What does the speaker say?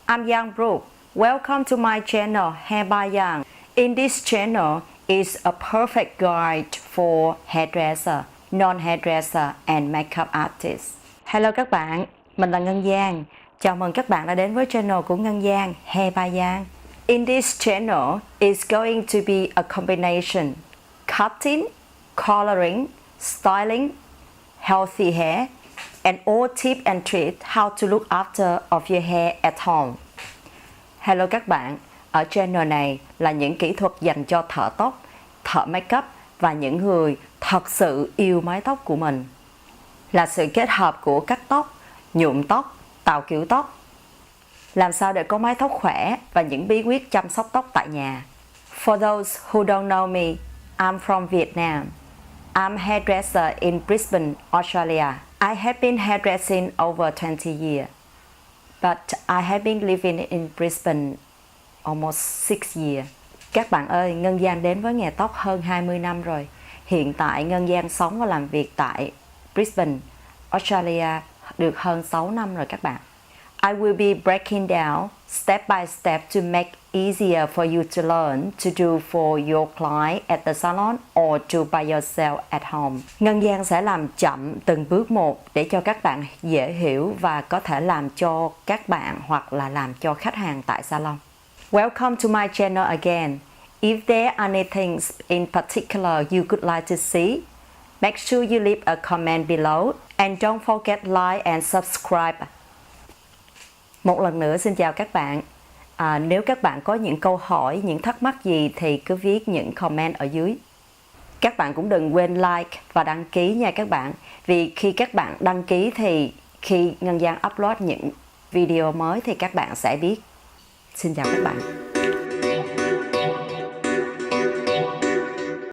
I'm Giang Brooke. Welcome to my channel Hairbygiang. In this channel is a perfect guide for hairdresser, non-hairdresser and makeup artist. Hello các bạn, mình là Ngân Giang. Chào mừng các bạn đã đến với channel của Ngân Giang, Hairbygiang. In this channel is going to be a combination cutting, coloring, styling, healthy hair, and all tips and tricks how to look after of your hair at home. Hello các bạn, ở channel này là những kỹ thuật dành cho thợ tóc, thợ makeup và những người thật sự yêu mái tóc của mình. Là sự kết hợp của cắt tóc, nhuộm tóc, tạo kiểu tóc. Làm sao để có mái tóc khỏe và những bí quyết chăm sóc tóc tại nhà. For those who don't know me, I'm from Vietnam. I'm a hairdresser in Brisbane, Australia. I have been hairdressing over 20 years, but I have been living in Brisbane almost 6 years. Các bạn ơi, Ngân Giang đến với nghề tóc hơn 20 năm rồi. Hiện tại Ngân Giang sống và làm việc tại Brisbane, Australia được hơn 6 năm rồi các bạn. I will be breaking down step by step to make easier for you to learn to do for your client at the salon or do by yourself at home. Ngân Giang sẽ làm chậm từng bước một để cho các bạn dễ hiểu và có thể làm cho các bạn hoặc là làm cho khách hàng tại salon. Welcome to my channel again. If there are anything in particular you could like to see, make sure you leave a comment below and don't forget like and subscribe. Một lần nữa xin chào các bạn. Nếu các bạn có những câu hỏi, những thắc mắc gì thì cứ viết những comment ở dưới. Các bạn cũng đừng quên like và đăng ký nha các bạn. Vì khi các bạn đăng ký thì khi Ngân Giang upload những video mới thì các bạn sẽ biết. Xin chào các bạn.